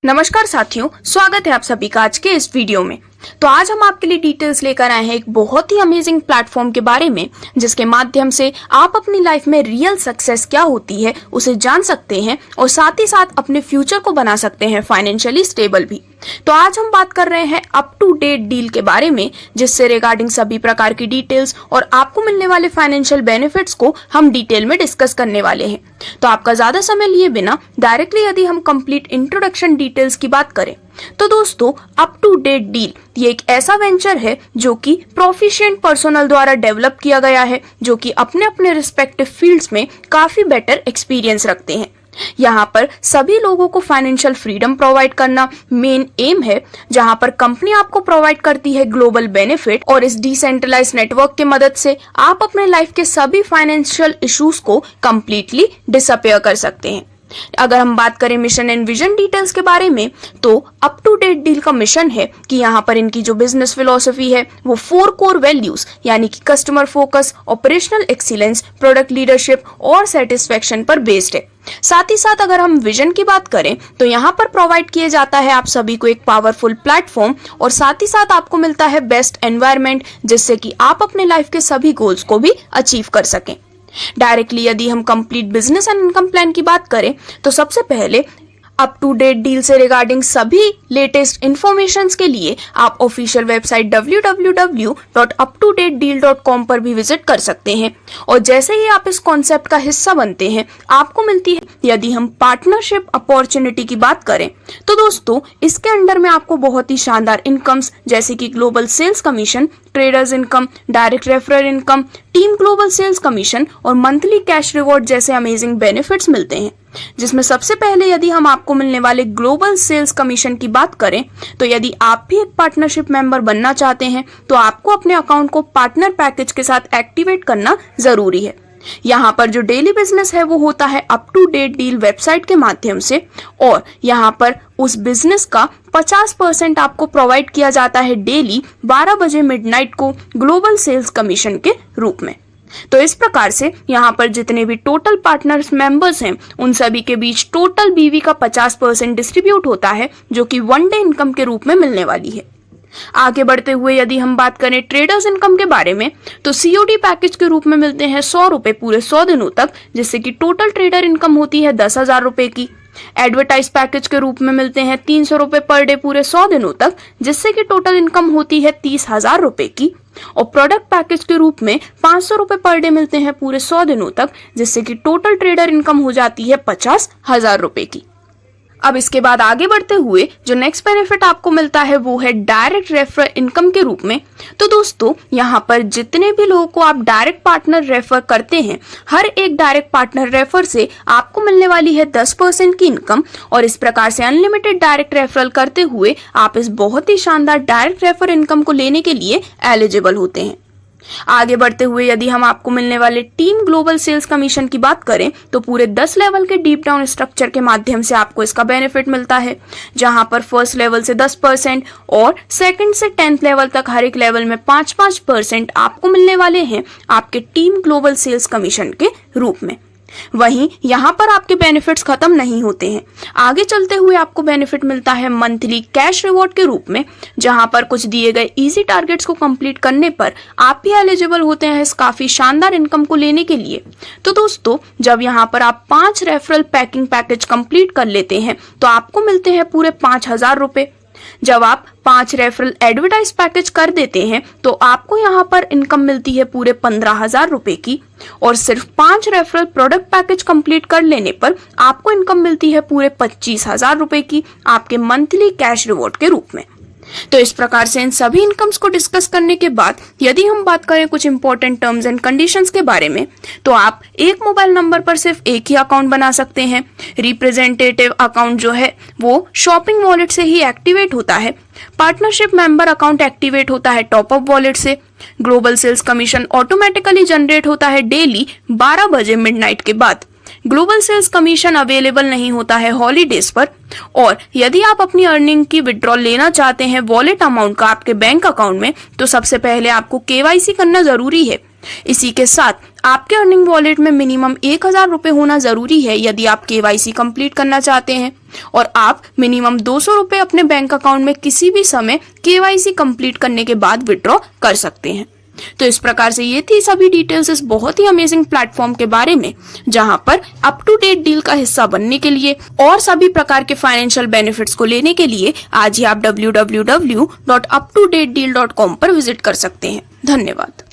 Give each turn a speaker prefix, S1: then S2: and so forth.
S1: नमस्कार साथियों, स्वागत है आप सभी का आज के इस वीडियो में। तो आज हम आपके लिए डिटेल्स लेकर आए हैं एक बहुत ही अमेजिंग प्लेटफॉर्म के बारे में, जिसके माध्यम से आप अपनी लाइफ में रियल सक्सेस क्या होती है उसे जान सकते हैं और साथ ही साथ अपने फ्यूचर को बना सकते हैं फाइनेंशियली स्टेबल भी। तो आज हम बात कर रहे हैं अप टू डेट डील के बारे में, जिससे रिगार्डिंग सभी प्रकार की डिटेल्स और आपको मिलने वाले फाइनेंशियल बेनिफिट्स को हम डिटेल में डिस्कस करने वाले हैं। तो आपका ज्यादा समय लिए बिना डायरेक्टली यदि हम कंप्लीट इंट्रोडक्शन डिटेल्स की बात करें तो दोस्तों, अप टू डेट डील ये एक ऐसा वेंचर है जो कि प्रोफिशिएंट पर्सनल द्वारा डेवलप किया गया है, जो कि अपने अपने रिस्पेक्टिव फील्ड्स में काफी बेटर एक्सपीरियंस रखते हैं। यहाँ पर सभी लोगों को फाइनेंशियल फ्रीडम प्रोवाइड करना मेन एम है, जहाँ पर कंपनी आपको प्रोवाइड करती है ग्लोबल बेनिफिट, और इस डिसेंट्रलाइज नेटवर्क की मदद से आप अपने लाइफ के सभी फाइनेंशियल इश्यूज को कंप्लीटली डिसअपियर कर सकते हैं। अगर हम बात करें मिशन एंड विजन डिटेल्स के बारे में, तो अप टू डेट डील का मिशन है कि यहाँ पर इनकी जो बिजनेस फिलॉसफी है वो 4 कोर वैल्यूज यानी कि customer focus, operational excellence, product leadership और सेटिस्फेक्शन पर बेस्ड है। साथ ही साथ अगर हम विजन की बात करें तो यहाँ पर प्रोवाइड किया जाता है आप सभी को एक पावरफुल प्लेटफॉर्म, और साथ ही साथ आपको मिलता है बेस्ट एनवायरनमेंट, जिससे कि आप अपने लाइफ के सभी गोल्स को भी अचीव कर सकें। डायरेक्टली यदि हम complete business and income plan की बात करें तो सबसे पहले अप टू डेट डील से रिगार्डिंग सभी लेटेस्ट इंफॉर्मेशन के लिए आप ऑफिशियल वेबसाइट www.uptodatedeal.com पर भी विजिट कर सकते हैं। और जैसे ही आप इस कॉन्सेप्ट का हिस्सा बनते हैं, आपको मिलती है, यदि हम पार्टनरशिप अपॉर्चुनिटी की बात करें तो दोस्तों, इसके अंडर में आपको बहुत ही शानदार इनकम्स जैसे कि global sales commission, traders income, direct referral income, team global sales commission और मंथली कैश रिवॉर्ड जैसे अमेजिंग बेनिफिट्स मिलते हैं। जिसमें सबसे पहले यदि हम आपको मिलने वाले ग्लोबल सेल्स कमीशन की बात करें तो यदि आप भी एक पार्टनरशिप मेंबर बनना चाहते हैं तो आपको अपने अकाउंट को पार्टनर पैकेज के साथ एक्टिवेट करना जरूरी है। यहाँ पर जो डेली बिजनेस है वो होता है up to date deal website के माध्यम से, और यहाँ पर उस बिजनेस का 50% आपको प्रोवाइड किया जाता है डेली 12 बजे मिडनाइट को ग्लोबल सेल्स कमीशन के रूप में। तो इस प्रकार से यहाँ पर जितने भी टोटल पार्टनर्स मेंबर्स हैं उन सभी के बीच टोटल बीवी का 50% डिस्ट्रीब्यूट होता है, जो कि 1 डे इनकम के रूप में मिलने वाली है। आगे बढ़ते हुए यदि हम बात करें ट्रेडर्स इनकम के बारे में, तो सीओडी पैकेज के रूप में मिलते हैं 100 रुपए पूरे 100 दिनों तक, जिससे कि टोटल ट्रेडर इनकम होती है 10,000 रुपए की। एडवर्टाइज पैकेज के रूप में मिलते हैं 300 रुपए पर डे पूरे 100 दिनों तक, जिससे कि टोटल इनकम होती है 30,000 रुपए की। और प्रोडक्ट पैकेज के रूप में 500 रुपए पर डे मिलते हैं पूरे 100 दिनों तक, जिससे कि टोटल ट्रेडर इनकम हो जाती है 50,000 रुपए की। अब इसके बाद आगे बढ़ते हुए जो नेक्स्ट बेनिफिट आपको मिलता है वो है डायरेक्ट रेफर इनकम के रूप में। तो दोस्तों, यहाँ पर जितने भी लोगों को आप डायरेक्ट पार्टनर रेफर करते हैं, हर एक डायरेक्ट पार्टनर रेफर से आपको मिलने वाली है 10% की इनकम, और इस प्रकार से अनलिमिटेड डायरेक्ट रेफरल करते हुए आप इस बहुत ही शानदार डायरेक्ट रेफर इनकम को लेने के लिए एलिजिबल होते हैं। आगे बढ़ते हुए यदि हम आपको मिलने वाले टीम ग्लोबल सेल्स कमीशन की बात करें तो पूरे 10 लेवल के डीप डाउन स्ट्रक्चर के माध्यम से आपको इसका बेनिफिट मिलता है, जहां पर फर्स्ट लेवल से 10% और सेकंड से 10th लेवल तक हर एक लेवल में 5-5% आपको मिलने वाले हैं आपके टीम ग्लोबल सेल्स कमीशन के रूप में। वहीं यहाँ पर आपके बेनिफिट्स खत्म नहीं होते हैं। आगे चलते हुए आपको बेनिफिट मिलता है मंथली कैश रिवॉर्ड के रूप में, जहां पर कुछ दिए गए इजी टारगेट्स को कंप्लीट करने पर आप भी एलिजिबल होते हैं इस काफी शानदार इनकम को लेने के लिए। तो दोस्तों, जब यहाँ पर आप 5 रेफरल पैकिंग पैकेज कंप्लीट कर लेते हैं तो आपको मिलते हैं पूरे 5,000 रुपए। जब आप 5 रेफरल एडवर्टाइज पैकेज कर देते हैं तो आपको यहाँ पर इनकम मिलती है पूरे 15,000 रुपए की, और सिर्फ 5 रेफरल प्रोडक्ट पैकेज कंप्लीट कर लेने पर आपको इनकम मिलती है पूरे 25,000 रुपए की आपके मंथली कैश रिवॉर्ड के रूप में। तो इस प्रकार से इन सभी इनकम्स को डिस्कस करने के बाद यदि हम बात करें कुछ इंपॉर्टेंट टर्म्स एंड कंडीशंस के बारे में, तो आप एक मोबाइल नंबर पर सिर्फ एक ही अकाउंट बना सकते हैं। रिप्रेजेंटेटिव अकाउंट जो है वो शॉपिंग वॉलेट से ही एक्टिवेट होता है। पार्टनरशिप मेंबर अकाउंट एक्टिवेट होता है टॉपअप वॉलेट से। Global sales commission automatically generate होता है डेली 12 बजे मिडनाइट के बाद। ग्लोबल सेल्स कमीशन अवेलेबल नहीं होता है हॉलीडेज पर, और यदि आप अपनी अर्निंग की विड्रॉल लेना चाहते हैं वॉलेट अमाउंट का आपके बैंक अकाउंट में, तो सबसे पहले आपको केवाईसी करना जरूरी है। इसी के साथ आपके अर्निंग वॉलेट में मिनिमम 1,000 रुपए होना जरूरी है यदि आप केवाईसी कंप्लीट करना चाहते हैं। और आप मिनिमम 200 रुपए अपने बैंक अकाउंट में किसी भी समय KYC कंप्लीट करने के बाद विड्रॉ कर सकते हैं। तो इस प्रकार से ये थी सभी डिटेल्स इस बहुत ही अमेजिंग प्लेटफॉर्म के बारे में, जहां पर अप टू डेट डील का हिस्सा बनने के लिए और सभी प्रकार के फाइनेंशियल बेनिफिट्स को लेने के लिए आज ही आप www.uptodatedeal.com पर विजिट कर सकते हैं। धन्यवाद।